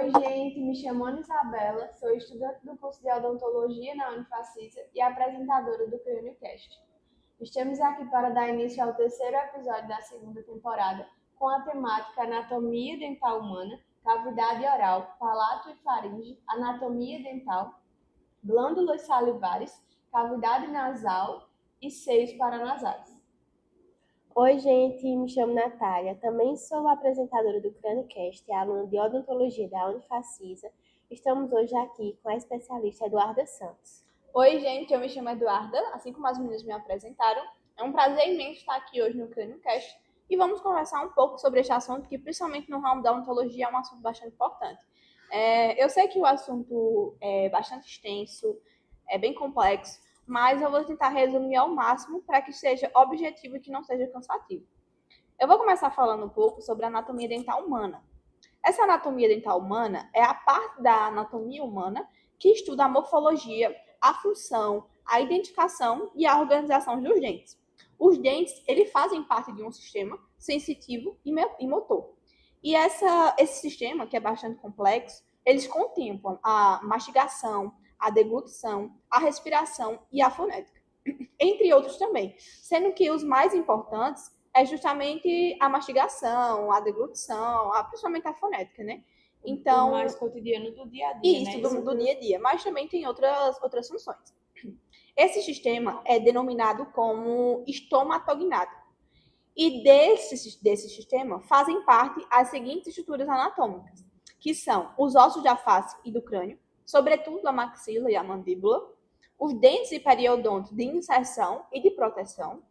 Oi, gente, me chamo Ana Isabela, sou estudante do curso de odontologia na Unifacisa e apresentadora do CrânioCast. Estamos aqui para dar início ao terceiro episódio da segunda temporada, com a temática Anatomia Dental Humana, Cavidade Oral, Palato e Faringe, Anatomia Dental, Glândulas Salivares, Cavidade Nasal e Seios Paranasais. Oi, gente, me chamo Natália, também sou apresentadora do CrânioCast e aluna de odontologia da Unifacisa. Estamos hoje aqui com a especialista Eduarda Santos. Oi, gente, eu me chamo Eduarda, assim como as meninas me apresentaram. É um prazer imenso estar aqui hoje no CrânioCast e vamos conversar um pouco sobre este assunto que, principalmente no ramo da odontologia, é um assunto bastante importante. Eu sei que o assunto é bastante extenso, é bem complexo, mas eu vou tentar resumir ao máximo para que seja objetivo e que não seja cansativo. Eu vou começar falando um pouco sobre a anatomia dental humana. Essa anatomia dental humana é a parte da anatomia humana que estuda a morfologia, a função, a identificação e a organização dos dentes. Os dentes, eles fazem parte de um sistema sensitivo e motor. E esse sistema, que é bastante complexo, eles contemplam a mastigação, a deglutição, a respiração e a fonética, entre outros também, sendo que os mais importantes é justamente a mastigação, a deglutição, principalmente a fonética, né? Então, o mais cotidiano do dia a dia, isso, né? do dia a dia, mas também tem outras funções. Esse sistema é denominado como estomatognático. E desse sistema fazem parte as seguintes estruturas anatômicas, que são os ossos da face e do crânio, sobretudo a maxila e a mandíbula, os dentes e periodonto de inserção e de proteção,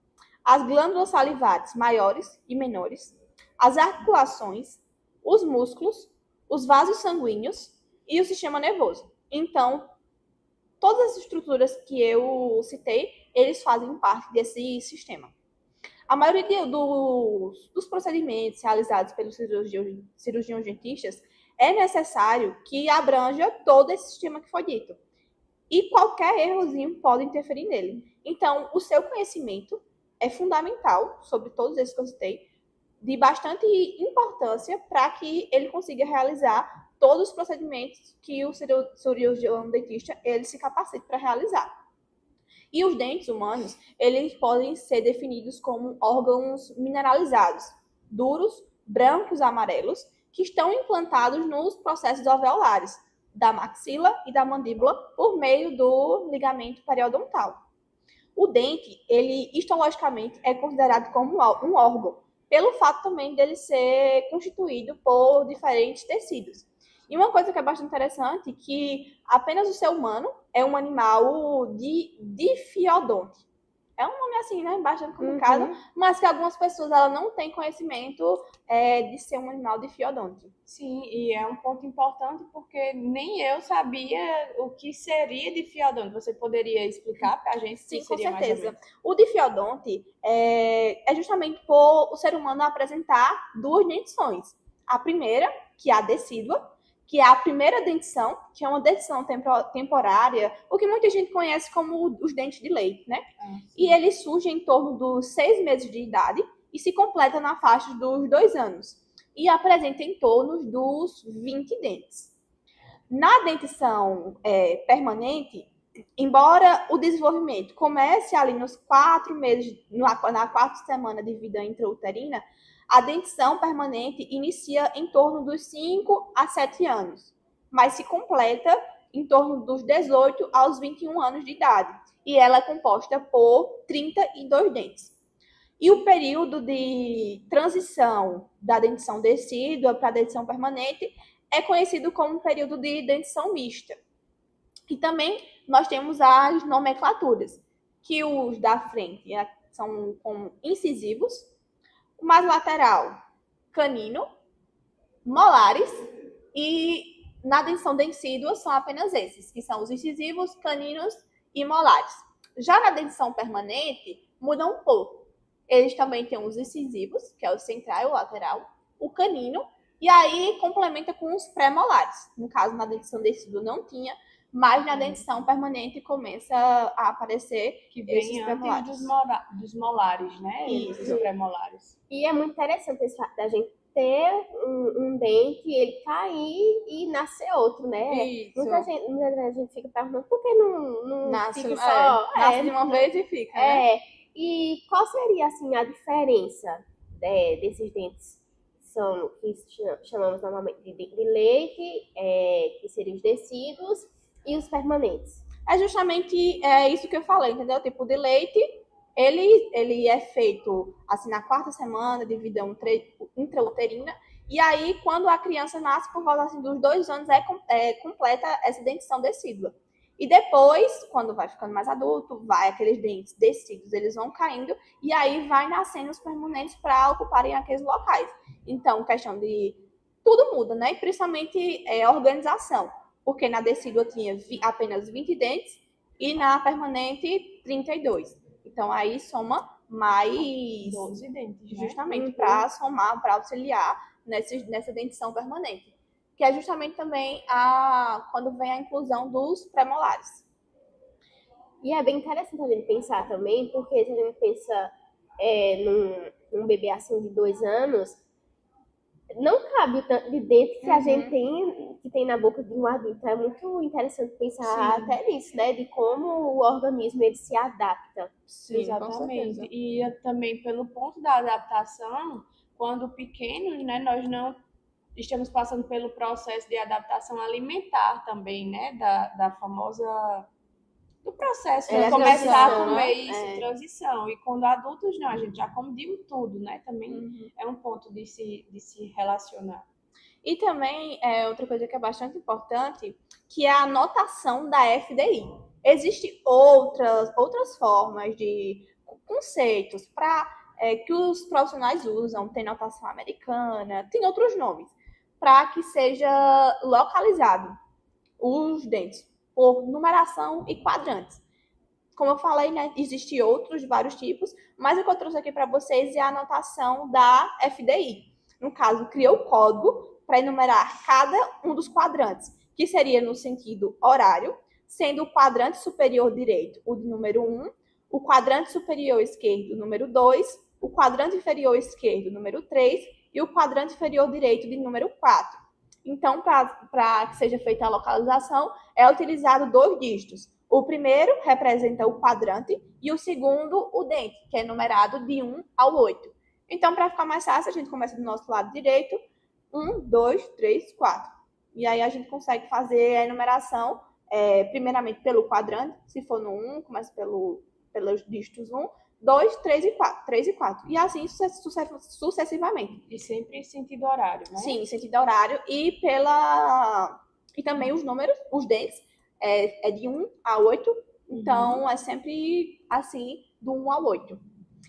as glândulas salivares maiores e menores, as articulações, os músculos, os vasos sanguíneos e o sistema nervoso. Então, todas as estruturas que eu citei, eles fazem parte desse sistema. A maioria dos procedimentos realizados pelos cirurgiões dentistas é necessário que abranja todo esse sistema que foi dito. E qualquer errozinho pode interferir nele. Então, o seu conhecimento é fundamental sobre todos esses que eu citei, de bastante importância para que ele consiga realizar todos os procedimentos que o cirurgião dentista ele se capacita para realizar. E os dentes humanos, eles podem ser definidos como órgãos mineralizados, duros, brancos, amarelos, que estão implantados nos processos alveolares da maxila e da mandíbula por meio do ligamento periodontal. O dente, ele histologicamente é considerado como um órgão, pelo fato também dele ser constituído por diferentes tecidos. E uma coisa que é bastante interessante é que apenas o ser humano é um animal difiodonte. É um nome assim, né? Bastante complicado, mas que algumas pessoas não têm conhecimento de ser um animal difiodonte. Sim, e é um ponto importante porque nem eu sabia o que seria difiodonte. Você poderia explicar para a gente? Sim, com certeza. O difiodonte é justamente por o ser humano apresentar duas dentições. A primeira, que é a decídua, que é a primeira dentição, que é uma dentição temporária, o que muita gente conhece como os dentes de leite, né? E ele surge em torno dos 6 meses de idade e se completa na faixa dos 2 anos. E apresenta em torno dos 20 dentes. Na dentição permanente, embora o desenvolvimento comece ali nos 4 meses, na 4ª semana de vida intrauterina, a dentição permanente inicia em torno dos 5 a 7 anos, mas se completa em torno dos 18 aos 21 anos de idade, e ela é composta por 32 dentes. E o período de transição da dentição decídua para a dentição permanente é conhecido como período de dentição mista. E também nós temos as nomenclaturas, que os da frente são como incisivos, o mais lateral, canino, molares, e na dentição decídua são apenas esses, que são os incisivos, caninos e molares. Já na dentição permanente, muda um pouco. Eles também têm os incisivos, que é o central e o lateral, o canino, e aí complementa com os pré-molares. No caso, na dentição decídua não tinha, mas na dentição permanente começa a aparecer que vem antes dos molares, né? Isso. Os pré-molares. E é muito interessante da gente ter um dente, ele cair e nascer outro, né? Isso. Muita gente fica perguntando por que não Nasce, fica só... nasce de uma vez e fica, né? E qual seria, assim, a diferença desses dentes que chamamos normalmente de dente de leite, que seriam os descidos, e os permanentes? É justamente isso que eu falei, entendeu? O tipo de leite, ele é feito assim na quarta semana de vida intrauterina, e aí quando a criança nasce por volta assim, dos 2 anos completa essa dentição decídua. E depois, quando vai ficando mais adulto, aqueles dentes decíduos, eles vão caindo e aí vai nascendo os permanentes para ocuparem aqueles locais. Então, questão de tudo muda, né? E principalmente organização, porque na decídua tinha apenas 20 dentes e na permanente 32. Então aí soma mais 12 dentes, né? justamente para somar, para auxiliar nessa dentição permanente, que é justamente também quando vem a inclusão dos premolares. E é bem interessante a gente pensar também, porque se a gente pensa num bebê assim de 2 anos, não cabe o tanto de dente que a gente tem na boca de um adulto. É muito interessante pensar até nisso, né? De como o organismo ele se adapta. Sim, exatamente. E também pelo ponto da adaptação, quando pequenos, né, nós não estamos passando pelo processo de adaptação alimentar também, né? Da famosa... do processo de começar a comer isso, transição. E quando adultos, não, a gente já come de tudo, né? Também é um ponto de se relacionar. E também, outra coisa que é bastante importante, que é a anotação da FDI. Existem outras formas de conceitos que os profissionais usam, tem notação americana, tem outros nomes, para que seja localizado os dentes por numeração e quadrantes. Como eu falei, né, existem outros, vários tipos, mas o que eu trouxe aqui para vocês é a anotação da FDI. No caso, criou o código para enumerar cada um dos quadrantes, que seria no sentido horário, sendo o quadrante superior direito o de número 1, o quadrante superior esquerdo número 2, o quadrante inferior esquerdo número 3 e o quadrante inferior direito de número 4. Então, para que seja feita a localização, é utilizado 2 dígitos. O primeiro representa o quadrante e o segundo o dente, que é numerado de 1 ao 8. Então, para ficar mais fácil, a gente começa do nosso lado direito, 1, 2, 3, 4. E aí a gente consegue fazer a enumeração, primeiramente pelo quadrante, se for no 1, começa pelos dígitos 1, 2, 3 e 4. 3 e 4. E assim sucessivamente. E sempre em sentido horário, né? Sim, em sentido horário. E também os números, os dentes, é de 1 a 8. Então, é sempre assim, do 1 ao 8.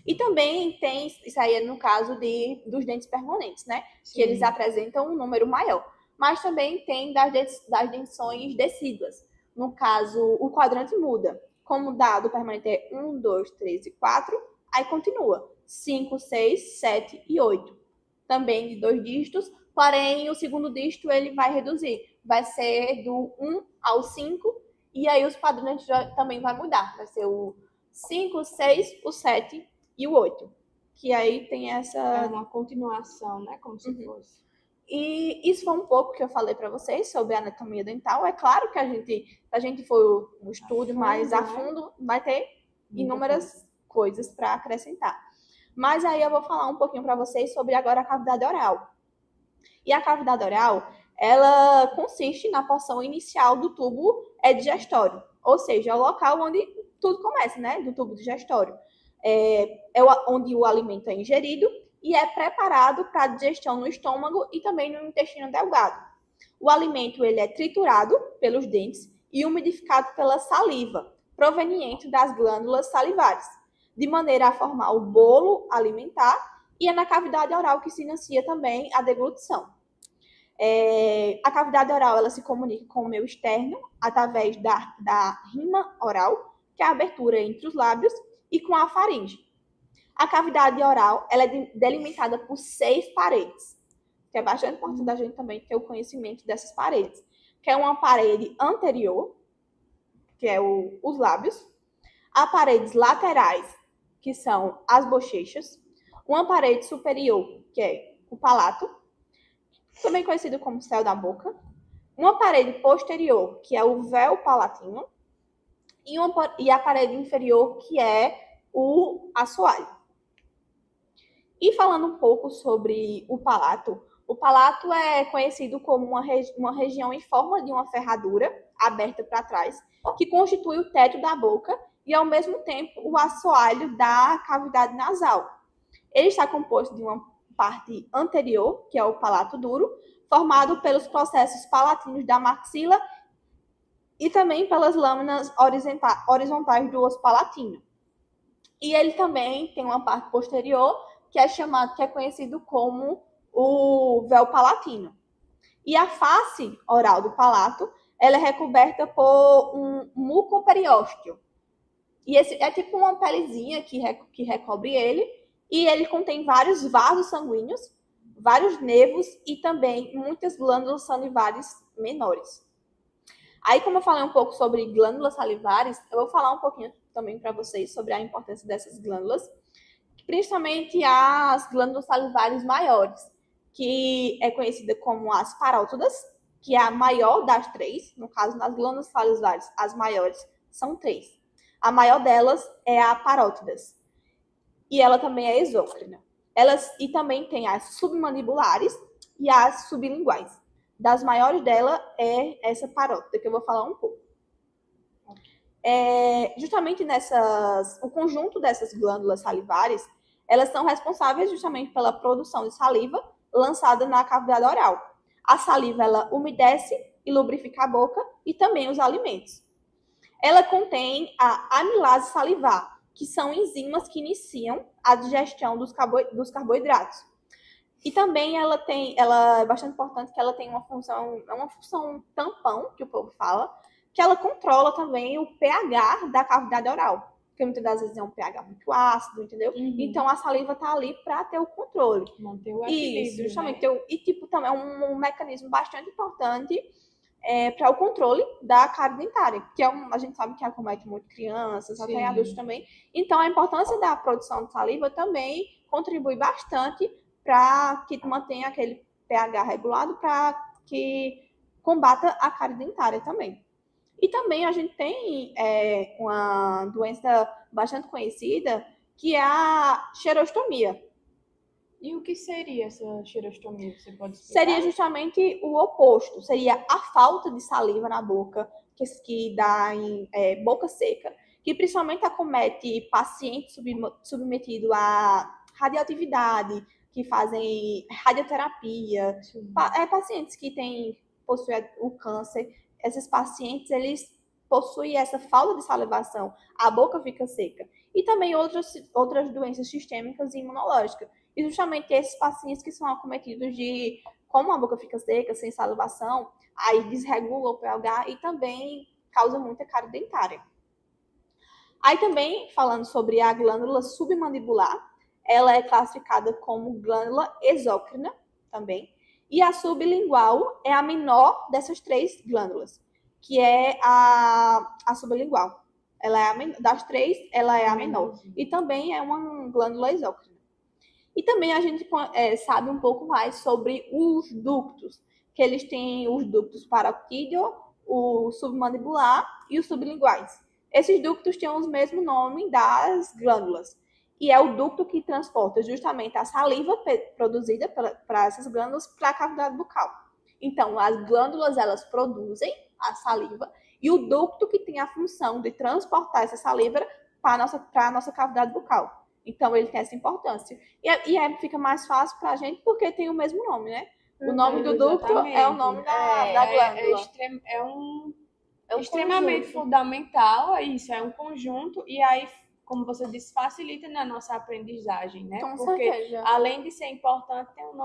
E também tem, isso aí é no caso dos dentes permanentes, né? Sim. Que eles apresentam um número maior. Mas também tem das dentições decíduas. No caso, o quadrante muda. Como o dado permanente é 1, 2, 3 e 4, aí continua 5, 6, 7 e 8. Também de 2 dígitos, porém o segundo dígito ele vai reduzir. Vai ser do 1 ao 5, e aí os quadrantes também vai mudar. Vai ser o 5, 6, o 7 e o 8. Que aí tem essa... É uma continuação, né? Como se fosse. E isso foi um pouco que eu falei para vocês sobre a anatomia dental. É claro que se a gente for no estudo mais a fundo, vai ter inúmeras coisas para acrescentar. Mas aí eu vou falar um pouquinho para vocês sobre agora a cavidade oral. E a cavidade oral, ela consiste na porção inicial do tubo digestório, ou seja, é o local onde tudo começa, né? Do tubo digestório. Onde o alimento é ingerido e é preparado para digestão no estômago e também no intestino delgado. O alimento ele é triturado pelos dentes e umidificado pela saliva, proveniente das glândulas salivares, de maneira a formar o bolo alimentar, e é na cavidade oral que se inicia também a deglutição. A cavidade oral ela se comunica com o meio externo através da rima oral, que é a abertura entre os lábios, e com a faringe. A cavidade oral ela é delimitada por 6 paredes, que é bastante importante a gente também ter o conhecimento dessas paredes, que é uma parede anterior, que é os lábios, há paredes laterais, que são as bochechas, uma parede superior, que é o palato, também conhecido como céu da boca, uma parede posterior, que é o véu palatino, e a parede inferior, que é o assoalho. E falando um pouco sobre o palato é conhecido como uma região em forma de uma ferradura aberta para trás, que constitui o teto da boca e, ao mesmo tempo, o assoalho da cavidade nasal. Ele está composto de uma parte anterior, que é o palato duro, formado pelos processos palatinos da maxila e também pelas lâminas horizontais do osso palatino. E ele também tem uma parte posterior, que é conhecido como o véu palatino. E a face oral do palato, ela é recoberta por um mucoperiósteo. E esse é tipo uma pelezinha que recobre ele, e ele contém vários vasos sanguíneos, vários nervos e também muitas glândulas salivares menores. Aí, como eu falei um pouco sobre glândulas salivares, eu vou falar um pouquinho também para vocês sobre a importância dessas glândulas, principalmente as glândulas salivares maiores, que é conhecida como as parótidas, que é a maior das três. No caso, nas glândulas salivares, as maiores são três. A maior delas é a parótidas, e ela também é exócrina. E também tem as submandibulares e as sublinguais. Das maiores dela é essa parótida, que eu vou falar um pouco. Justamente o conjunto dessas glândulas salivares, elas são responsáveis justamente pela produção de saliva lançada na cavidade oral. A saliva, ela umedece e lubrifica a boca e também os alimentos. Ela contém a amilase salivar, que são enzimas que iniciam a digestão dos carboidratos. E também ela é bastante importante que ela tem uma função tampão, que o povo fala, que ela controla também o pH da cavidade oral, porque muitas das vezes é um pH muito ácido, entendeu? Uhum. Então a saliva tá ali para ter o controle. Manter o equilíbrio, isso, justamente. né? E tipo, também é um mecanismo bastante importante para o controle da cárie dentária, que a gente sabe que acomete muito crianças, até adultos também. Então a importância da produção de saliva também contribui bastante para que mantenha aquele pH regulado, para que combata a cárie dentária também. E também a gente tem uma doença bastante conhecida, que é a xerostomia. E o que seria essa xerostomia? Você pode explicar? Seria justamente o oposto. Seria a falta de saliva na boca, que dá em boca seca, que principalmente acomete pacientes submetidos à radioatividade, que fazem radioterapia, pacientes que possuem o câncer. Esses pacientes, eles possuem essa falta de salivação, a boca fica seca. E também outras doenças sistêmicas e imunológicas. E justamente esses pacientes que são acometidos como a boca fica seca, sem salivação, aí desregula o pH e também causa muita cárie dentária. Aí também, falando sobre a glândula submandibular, ela é classificada como glândula exócrina também. E a sublingual é a menor dessas três glândulas, que é a sublingual. Das três, ela é a menor. E também é uma glândula exócrina. E também a gente sabe um pouco mais sobre os ductos, que eles têm os ductos parotídeo, o submandibular e os sublinguais. Esses ductos têm o mesmo nome das glândulas. E é o ducto que transporta justamente a saliva produzida para essas glândulas para a cavidade bucal. Então, as glândulas, elas produzem a saliva e o ducto que tem a função de transportar essa saliva para a nossa cavidade bucal. Então, ele tem essa importância. E fica mais fácil para a gente porque tem o mesmo nome, né? O nome do ducto é o nome da glândula. É extremamente fundamental, isso, é um conjunto, e aí, como você disse, facilita na nossa aprendizagem, né? Com porque, certeza. além de ser importante, tem um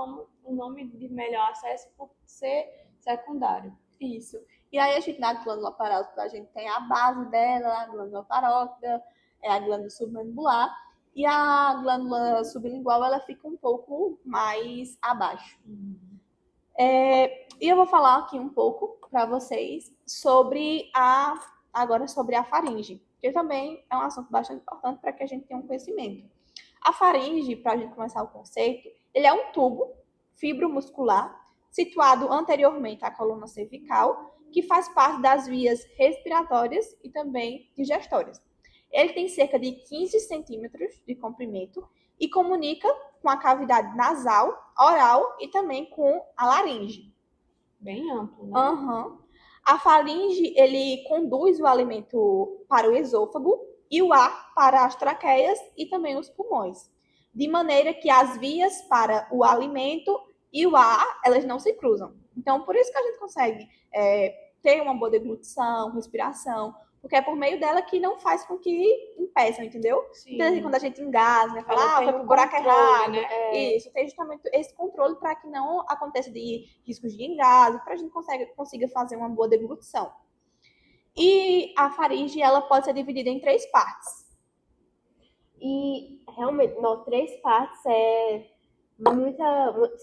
nome de melhor acesso por ser secundário. Isso. E aí, a gente, na glândula parótida, a gente tem a base dela, a glândula parótida, a glândula submandibular, e a glândula sublingual, ela fica um pouco mais abaixo. E eu vou falar aqui um pouco para vocês agora sobre a faringe, que também é um assunto bastante importante para que a gente tenha um conhecimento. A faringe, para a gente começar o conceito, ele é um tubo fibromuscular, situado anteriormente à coluna cervical, que faz parte das vias respiratórias e também digestórias. Ele tem cerca de 15 centímetros de comprimento e comunica com a cavidade nasal, oral e também com a laringe. Bem amplo, né? Uhum. A faringe, ele conduz o alimento para o esôfago e o ar para as traqueias e também os pulmões, de maneira que as vias para o alimento e o ar, elas não se cruzam. Então, por isso que a gente consegue ter uma boa deglutição, respiração, porque é por meio dela que não faz com que impeçam, entendeu? Sim. Então, quando a gente engasga, fala, Ela tem foi pro um buraco controle, errado. né? Isso, tem justamente esse controle para que não aconteça de riscos de engasgo, para a gente consiga fazer uma boa deglutição. E a faringe, ela pode ser dividida em 3 partes. E realmente, não, 3 partes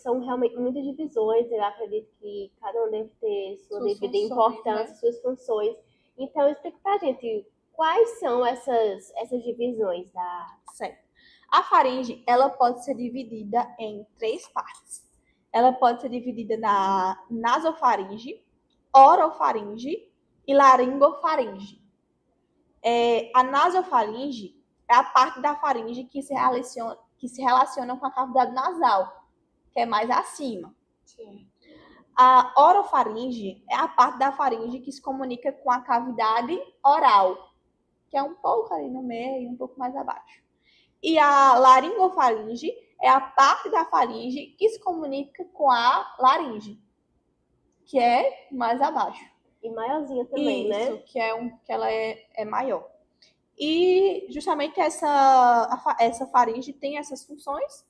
são realmente muitas divisões. Eu acredito que cada um deve ter sua Suas devida funções, importância, né? suas funções. Então, explica pra gente quais são essas divisões da. Certo. A faringe, ela pode ser dividida em 3 partes. Ela pode ser dividida na nasofaringe, orofaringe e laringofaringe. A nasofaringe é a parte da faringe que se relaciona com a cavidade nasal, que é mais acima. Sim. A orofaringe é a parte da faringe que se comunica com a cavidade oral, que é um pouco ali no meio, um pouco mais abaixo. E a laringofaringe é a parte da faringe que se comunica com a laringe, que é mais abaixo. E maiorzinha também, né? Isso, que ela é maior. E justamente essa faringe tem essas funções,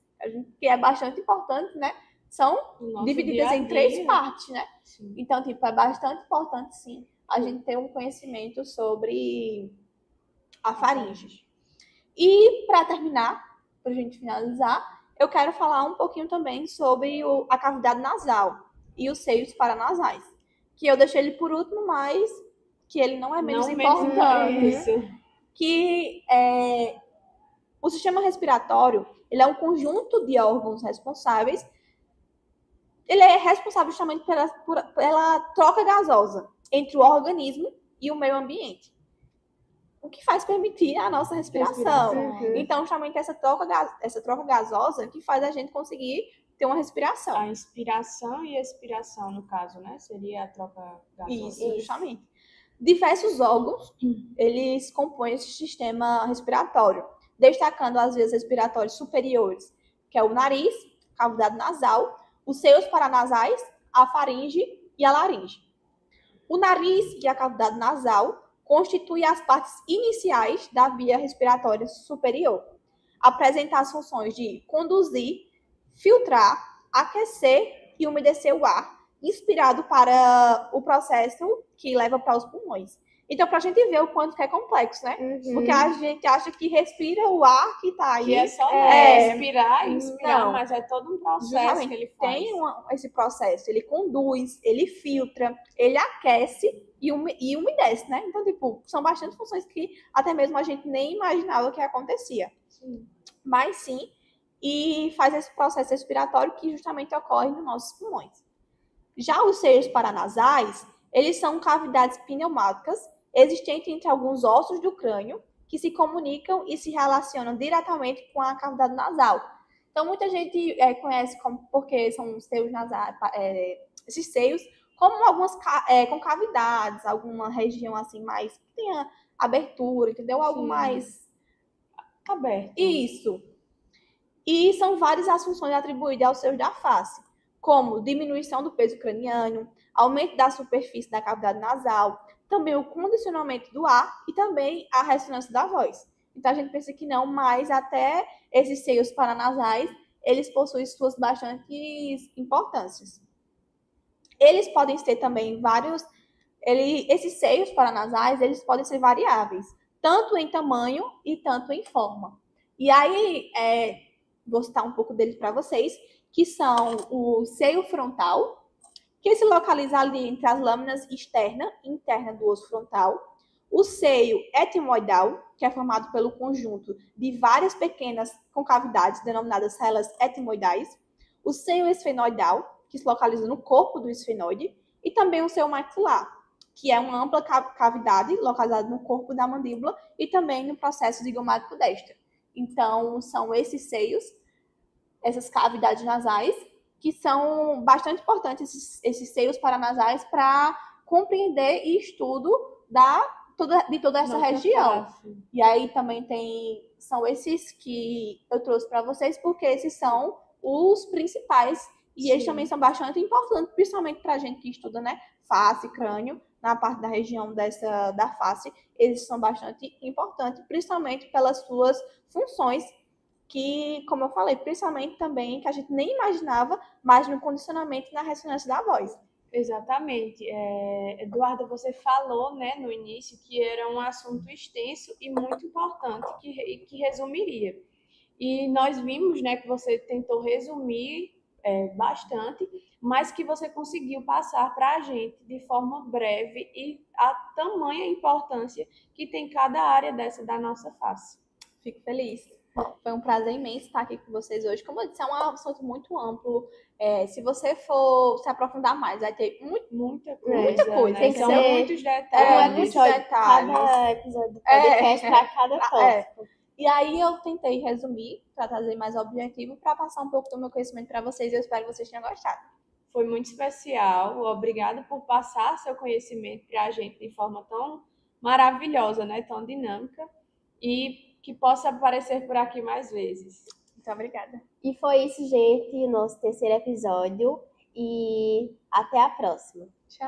que é bastante importante, né? São divididas em 3 partes, né? Sim. Então, tipo, é bastante importante, sim, a gente ter um conhecimento sobre a faringe. E, para terminar, para a gente finalizar, eu quero falar um pouquinho também sobre a cavidade nasal e os seios paranasais, que eu deixei ele por último, mas que ele não é menos importante. Isso. Que o sistema respiratório, ele é um conjunto de órgãos responsáveis. Ele é responsável justamente pela troca gasosa entre o organismo e o meio ambiente, o que faz permitir a nossa respiração. Então, justamente essa troca gasosa que faz a gente conseguir ter uma respiração. A inspiração e a expiração, no caso, né? Seria a troca gasosa. Isso, justamente. Diversos órgãos, eles compõem esse sistema respiratório, destacando as vias respiratórias superiores, que é o nariz, cavidade nasal, os seios paranasais, a faringe e a laringe. O nariz e a cavidade nasal constituem as partes iniciais da via respiratória superior. Apresentam as funções de conduzir, filtrar, aquecer e umedecer o ar, inspirado para o processo que leva para os pulmões. Então, para a gente ver o quanto que é complexo, né? Porque a gente acha que respira o ar que está aí. Que é só respirar e inspirar, não. mas é todo um processo Justamente, que ele faz. tem esse processo, ele conduz, ele filtra, ele aquece e umedece, né? Então, tipo, são bastante funções que até mesmo a gente nem imaginava que acontecia. Sim. Mas sim, e faz esse processo respiratório que justamente ocorre nos nossos pulmões. Já os seios paranasais, eles são cavidades pneumáticas existentes entre alguns ossos do crânio que se comunicam e se relacionam diretamente com a cavidade nasal. Então, muita gente conhece porque são seios nasais, esses seios, como algumas com cavidades, alguma região assim mais que tenha abertura, entendeu? Algo mais aberto. Isso. E são várias as funções atribuídas aos seios da face, como diminuição do peso craniano, aumento da superfície da cavidade nasal, também o condicionamento do ar e também a ressonância da voz. Então, a gente pensa que não, mas até esses seios paranasais, eles possuem suas bastantes importâncias. Eles podem ser também esses seios paranasais, eles podem ser variáveis, tanto em tamanho e tanto em forma. E aí, vou citar um pouco deles para vocês, que são o seio frontal, que se localiza ali entre as lâminas externa e interna do osso frontal. O seio etimoidal, que é formado pelo conjunto de várias pequenas concavidades, denominadas células etimoidais. o seio esfenoidal, que se localiza no corpo do esfenoide, e também o seio maxilar, que é uma ampla cavidade localizada no corpo da mandíbula e também no processo zigomático desta. Então, são esses seios, essas cavidades nasais, que são bastante importantes, esses seios paranasais, para compreender e estudo de toda essa região. Face. E aí também são esses que eu trouxe para vocês, porque esses são os principais. E eles também são bastante importantes, principalmente para a gente que estuda, né, face, crânio, na parte da região da face. Eles são bastante importantes, principalmente pelas suas funções, que, como eu falei, principalmente também que a gente nem imaginava, mas no condicionamento e na ressonância da voz. Exatamente. Eduarda, você falou, né, no início que era um assunto extenso e muito importante que resumiria. E nós vimos, né, que você tentou resumir bastante, mas que você conseguiu passar para a gente de forma breve e a tamanha importância que tem cada área dessa da nossa face. Fico feliz. Foi um prazer imenso estar aqui com vocês hoje. Como eu disse, é um assunto muito amplo. Se você for se aprofundar mais, vai ter muita coisa. Né? Tem que São ser muitos detalhes. Cada episódio do podcast para cada tópico. E aí eu tentei resumir para trazer mais objetivo, para passar um pouco do meu conhecimento para vocês. Eu espero que vocês tenham gostado. Foi muito especial. Obrigada por passar seu conhecimento para a gente de forma tão maravilhosa, né? Tão dinâmica. E que possa aparecer por aqui mais vezes. Muito obrigada. E foi isso, gente, nosso terceiro episódio. E até a próxima. Tchau.